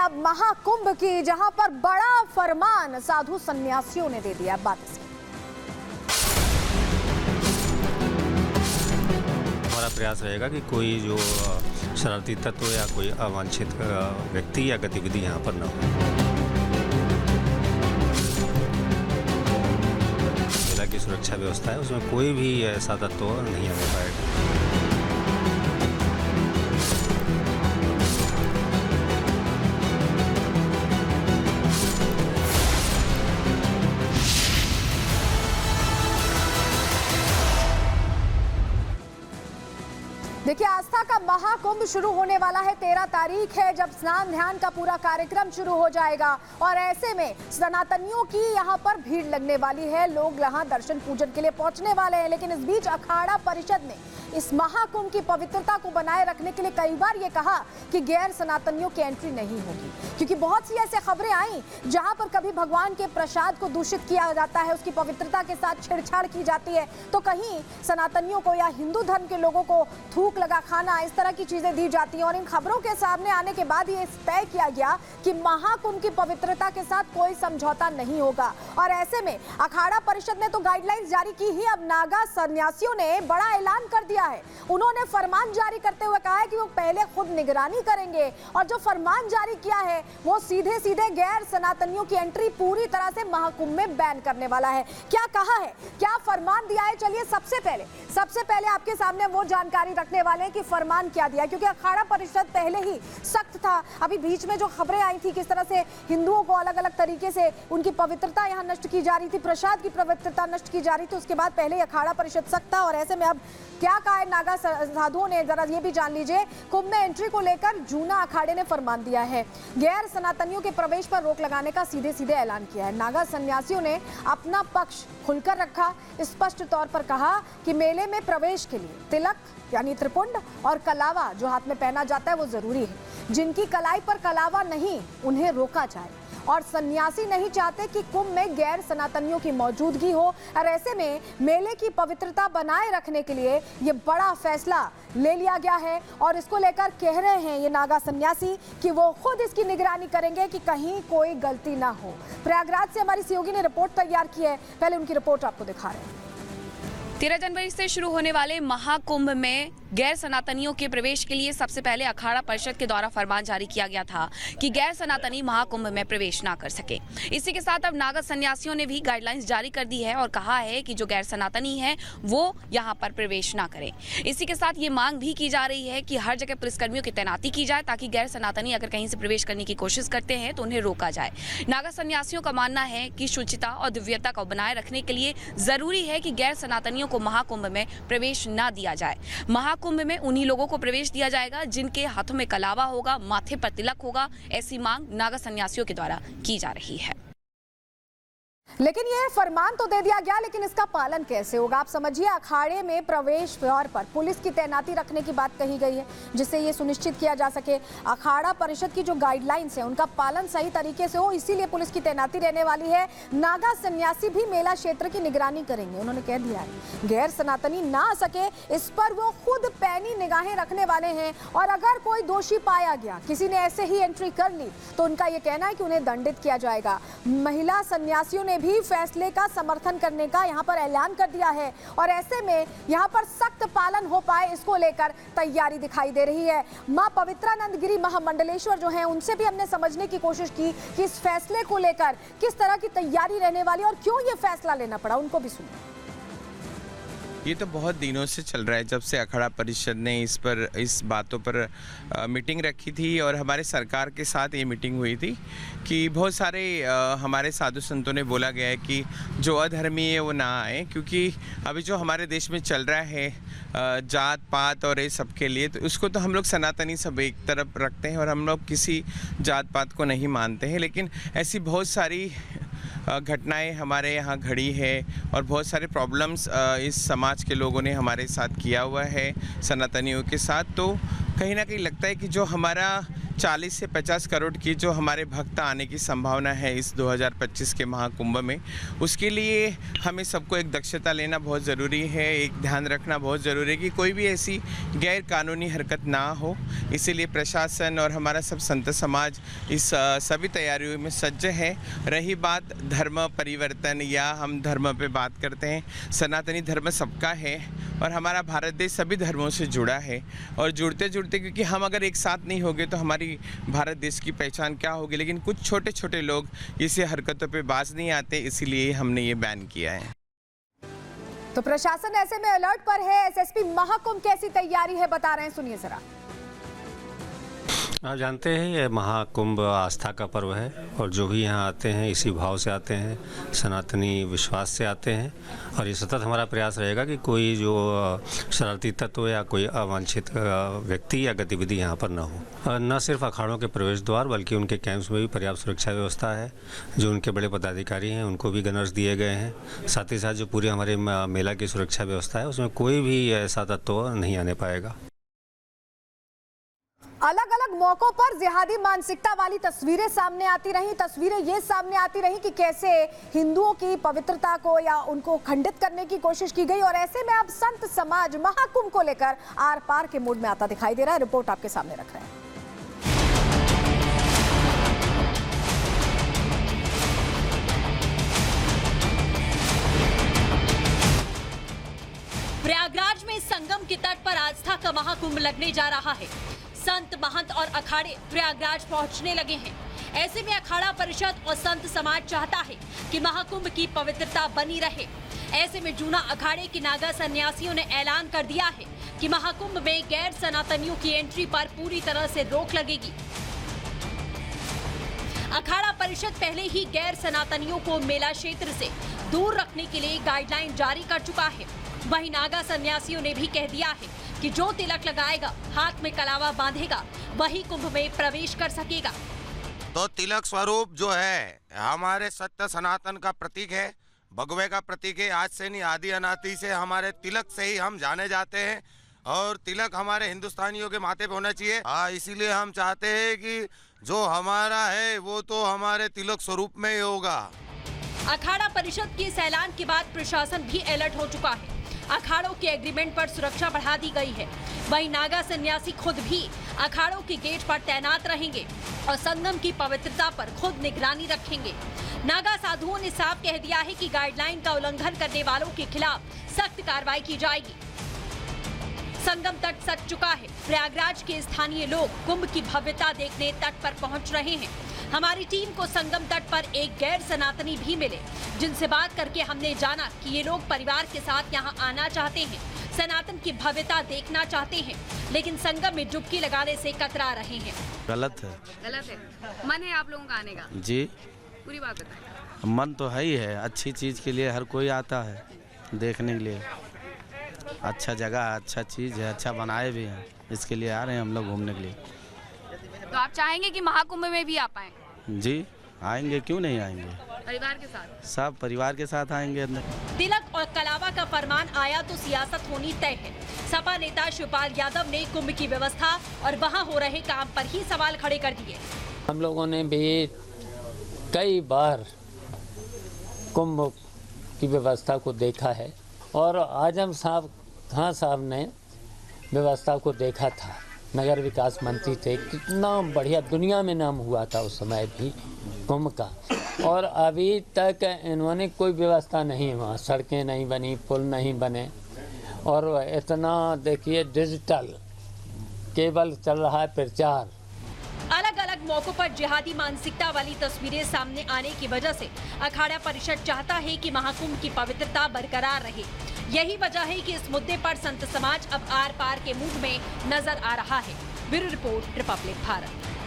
अब महाकुंभ की, जहां पर बड़ा फरमान साधु सन्यासियों ने दे दिया। बात इसकी। हमारा प्रयास रहेगा कि कोई जो शरारती तत्व या कोई अवांछित व्यक्ति या गतिविधि यहाँ पर न हो। मेला की सुरक्षा व्यवस्था है, उसमें कोई भी ऐसा तत्व नहीं आने पाएगा। देखिए, आस्था का महाकुंभ शुरू होने वाला है। 13 तारीख है जब स्नान ध्यान का पूरा कार्यक्रम शुरू हो जाएगा और ऐसे में सनातनियों की यहां पर भीड़ लगने वाली है। लोग यहां दर्शन पूजन के लिए पहुंचने वाले हैं, लेकिन इस बीच अखाड़ा परिषद ने इस महाकुंभ की पवित्रता को बनाए रखने के लिए कई बार ये कहा कि गैर सनातनियों की एंट्री नहीं होगी, क्योंकि बहुत सी ऐसे खबरें आई जहां पर कभी भगवान के प्रसाद को दूषित किया जाता है, उसकी पवित्रता के साथ छेड़छाड़ की जाती है, तो कहीं सनातनियों को या हिंदू धर्म के लोगों को थूक लगा खाना, इस तरह की चीजें दी जाती हैं। और इन खबरों के सामने आने के बाद ये तय किया गया कि महाकुंभ की पवित्रता के साथ कोई समझौता नहीं होगा। और ऐसे में अखाड़ा परिषद ने तो गाइडलाइंस जारी की ही, अब नागा सन्यासियों ने बड़ा ऐलान कर दिया है। उन्होंने फरमान जारी करते हुए कहा है कि वो पहले खुद निगरानी करेंगे और जो फरमान जारी किया है वो सीधे सीधे गैर सनातनियों की एंट्री पूरी तरह से महाकुंभ में बैन करने वाला है। क्या कहा है, क्या फरमान दिया है, चलिए सबसे पहले आपके सामने वो जानकारी रखने वाले हैं कि फरमान क्या दिया है, क्योंकि अखाड़ा परिषद पहले ही सख्त था। अभी बीच में जो खबरें आई थी किस तरह से हिंदुओं को अलग अलग तरीके से उनकी पवित्रता यहाँ नष्ट की जा रही थी, प्रसाद की पवित्रता नष्ट की जा रही थी, उसके बाद पहले ही अखाड़ा परिषद सख्त था। और ऐसे में अब क्या कहा है नागा साधुओं ने, जरा ये भी जान लीजिए। कुंभ में एंट्री को लेकर जूना अखाड़े ने फरमान दिया है। गैर सनातनियों के प्रवेश पर रोक लगाने का सीधे सीधे ऐलान किया है। नागा सन्यासियों ने अपना पक्ष खुलकर रखा, स्पष्ट तौर पर कहा कि मेले में प्रवेश के लिए तिलक यानी त्रिपुंड और कलावा जो हाथ में पहना जाता है वो जरूरी है। जिनकी कलाई पर कलावा नहीं उन्हें रोका जाए। और सन्यासी नहीं चाहते कि कुंभ में गैर सनातनियों की मौजूदगी हो। और ऐसे में मेले की पवित्रता बनाए रखने के लिए ये बड़ा फैसला ले लिया गया है और इसको लेकर कह रहे हैं ये नागा सन्यासी कि वो खुद इसकी निगरानी करेंगे कि कहीं कोई गलती ना हो। प्रयागराज से हमारी सहयोगी ने रिपोर्ट तैयार की है, पहले उनकी रिपोर्ट आपको दिखा रहे हैं। 13 जनवरी से शुरू होने वाले महाकुंभ में गैर सनातनियों के प्रवेश के लिए सबसे पहले अखाड़ा परिषद के द्वारा फरमान जारी किया गया था कि गैर सनातनी महाकुंभ में प्रवेश ना कर सके। इसी के साथ अब नागा सन्यासियों ने भी गाइडलाइंस जारी कर दी है और कहा है कि जो गैर सनातनी है वो यहाँ पर प्रवेश ना करें। इसी के साथ ये मांग भी की जा रही है कि हर जगह पुलिसकर्मियों की तैनाती की जाए ताकि गैर सनातनी अगर कहीं से प्रवेश करने की कोशिश करते हैं तो उन्हें रोका जाए। नागा सन्यासियों का मानना है कि शुचिता और दिव्यता को बनाए रखने के लिए जरूरी है कि गैर सनातनियों को महाकुंभ में प्रवेश ना दिया जाए। महाकुंभ में उन्हीं लोगों को प्रवेश दिया जाएगा जिनके हाथों में कलावा होगा, माथे पर तिलक होगा। ऐसी मांग नागा सन्यासियों के द्वारा की जा रही है। लेकिन ये फरमान तो दे दिया गया, लेकिन इसका पालन कैसे होगा? आप समझिए, अखाड़े में प्रवेश द्वार पर पुलिस की तैनाती रखने की बात कही गई है जिससे ये सुनिश्चित किया जा सके अखाड़ा परिषद की जो गाइडलाइंस है उनका पालन सही तरीके से हो, इसीलिए पुलिस की तैनाती रहने वाली है। नागा सन्यासी भी मेला क्षेत्र की निगरानी करेंगे, उन्होंने कह दिया है। गैर सनातनी ना आ सके इस पर वो खुद पैनी निगाहें रखने वाले हैं और अगर कोई दोषी पाया गया, किसी ने ऐसे ही एंट्री कर ली, तो उनका ये कहना है कि उन्हें दंडित किया जाएगा। महिला सन्यासियों ने भी फैसले का समर्थन करने का यहां पर ऐलान कर दिया है और ऐसे में यहां पर सख्त पालन हो पाए इसको लेकर तैयारी दिखाई दे रही है। मां पवित्रानंद गिरी महामंडलेश्वर जो हैं उनसे भी हमने समझने की कोशिश की कि इस फैसले को लेकर किस तरह की तैयारी रहने वाली और क्यों ये फैसला लेना पड़ा, उनको भी सुनिए। ये तो बहुत दिनों से चल रहा है, जब से अखाड़ा परिषद ने इस बातों पर मीटिंग रखी थी और हमारे सरकार के साथ ये मीटिंग हुई थी कि बहुत सारे हमारे साधु संतों ने बोला गया है कि जो अधर्मी है वो ना आए, क्योंकि अभी जो हमारे देश में चल रहा है जात पात और ये सब के लिए, तो उसको तो हम लोग सनातनी सब एक तरफ रखते हैं और हम लोग किसी जात पात को नहीं मानते हैं। लेकिन ऐसी बहुत सारी घटनाएं हमारे यहाँ घड़ी है और बहुत सारे प्रॉब्लम्स इस समाज के लोगों ने हमारे साथ किया हुआ है सनातनियों के साथ। तो कहीं ना कहीं लगता है कि जो हमारा 40 से 50 करोड़ की जो हमारे भक्त आने की संभावना है इस 2025 के महाकुंभ में, उसके लिए हमें सबको एक दक्षता लेना बहुत ज़रूरी है, एक ध्यान रखना बहुत ज़रूरी है कि कोई भी ऐसी गैर कानूनी हरकत ना हो। इसीलिए प्रशासन और हमारा सब संत समाज इस सभी तैयारियों में सज्ज है। रही बात धर्म परिवर्तन या हम धर्म पे बात करते हैं, सनातनी धर्म सबका है और हमारा भारत देश सभी धर्मों से जुड़ा है और जुड़ते जुड़ते क्योंकि हम अगर एक साथ नहीं होंगे तो हमारी भारत देश की पहचान क्या होगी। लेकिन कुछ छोटे छोटे लोग इसे हरकतों पे बाज नहीं आते, इसीलिए हमने ये बैन किया है। तो प्रशासन ऐसे में अलर्ट पर है। एसएसपी महाकुंभ कैसी तैयारी है बता रहे हैं, सुनिए जरा। आप जानते हैं ये महाकुंभ आस्था का पर्व है और जो भी यहाँ आते हैं इसी भाव से आते हैं, सनातनी विश्वास से आते हैं और ये सतत हमारा प्रयास रहेगा कि कोई जो शरारती तत्व या कोई अवांछित व्यक्ति या गतिविधि यहाँ पर न हो। न सिर्फ अखाड़ों के प्रवेश द्वार बल्कि उनके कैंप्स में भी पर्याप्त सुरक्षा व्यवस्था है। जो उनके बड़े पदाधिकारी हैं उनको भी गनर्स दिए गए हैं। साथ ही साथ जो पूरे हमारे मेला की सुरक्षा व्यवस्था है उसमें कोई भी ऐसा तत्व नहीं आने पाएगा। अलग अलग मौकों पर जिहादी मानसिकता वाली तस्वीरें सामने आती रही। तस्वीरें ये सामने आती रही कि कैसे हिंदुओं की पवित्रता को या उनको खंडित करने की कोशिश की गई और ऐसे में अब संत समाज महाकुंभ को लेकर आर पार के मूड में आता दिखाई दे रहा है। रिपोर्ट आपके सामने रख रहे हैं। प्रयागराज में संगम के तट पर आस्था का महाकुंभ लगने जा रहा है। संत, महंत और अखाड़े प्रयागराज पहुंचने लगे हैं। ऐसे में अखाड़ा परिषद और संत समाज चाहता है कि महाकुंभ की पवित्रता बनी रहे। ऐसे में जूना अखाड़े के नागा सन्यासियों ने ऐलान कर दिया है कि महाकुंभ में गैर सनातनियों की एंट्री पर पूरी तरह से रोक लगेगी। अखाड़ा परिषद पहले ही गैर सनातनियों को मेला क्षेत्र से दूर रखने के लिए गाइडलाइन जारी कर चुका है। वहीं नागा सन्यासियों ने भी कह दिया है कि जो तिलक लगाएगा, हाथ में कलावा बांधेगा, वही कुंभ में प्रवेश कर सकेगा। तो तिलक स्वरूप जो है हमारे सत्य सनातन का प्रतीक है, भगवे का प्रतीक है। आज से नहीं, आदि अनादि से हमारे तिलक से ही हम जाने जाते हैं और तिलक हमारे हिंदुस्तानियों के माथे पे होना चाहिए। इसीलिए हम चाहते हैं कि जो हमारा है वो तो हमारे तिलक स्वरूप में ही होगा। अखाड़ा परिषद के इस ऐलान के बाद प्रशासन भी अलर्ट हो चुका है। अखाड़ों के एग्रीमेंट पर सुरक्षा बढ़ा दी गई है। वहीं नागा सन्यासी खुद भी अखाड़ों के गेट पर तैनात रहेंगे और संगम की पवित्रता पर खुद निगरानी रखेंगे। नागा साधुओं ने साफ कह दिया है कि गाइडलाइन का उल्लंघन करने वालों के खिलाफ सख्त कार्रवाई की जाएगी। संगम तट सज चुका है। प्रयागराज के स्थानीय लोग कुंभ की भव्यता देखने तट पर पहुंच रहे हैं। हमारी टीम को संगम तट पर एक गैर सनातनी भी मिले, जिनसे बात करके हमने जाना कि ये लोग परिवार के साथ यहाँ आना चाहते हैं, सनातन की भव्यता देखना चाहते हैं, लेकिन संगम में डुबकी लगाने से कतरा रहे हैं। गलत है। गलत है। मन है आप लोगों का आने का? जी, पूरी बात बताएं। मन तो है ही है। अच्छी चीज़ के लिए हर कोई आता है देखने के लिए। अच्छा जगह है, अच्छा चीज़ है, अच्छा बनाए भी हैं, इसके लिए आ रहे हैं हम लोग घूमने के लिए। तो आप चाहेंगे कि महाकुंभ में भी आ पाएं? जी आएंगे, क्यों नहीं आएंगे। परिवार के साथ? सब परिवार के साथ आएंगे अंदर। तिलक और कलावा का फरमान आया तो सियासत होनी तय है। सपा नेता शिवपाल यादव ने कुंभ की व्यवस्था और वहां हो रहे काम पर ही सवाल खड़े कर दिए। हम लोगों ने भी कई बार कुंभ की व्यवस्था को देखा है और आजम साहब खान साहब ने व्यवस्था को देखा था। नगर विकास मंत्री थे, कितना बढ़िया दुनिया में नाम हुआ था उस समय भी कुंभ का, और अभी तक इन्होंने कोई व्यवस्था नहीं, वहाँ सड़कें नहीं बनी, पुल नहीं बने, और इतना देखिए डिजिटल केवल चल रहा है प्रचार। अलग अलग मौकों पर जिहादी मानसिकता वाली तस्वीरें सामने आने की वजह से अखाड़ा परिषद चाहता है कि महाकुंभ की पवित्रता बरकरार रहे। यही वजह है कि इस मुद्दे पर संत समाज अब आर पार के मूड में नजर आ रहा है। Bureau report, Republic Bharat.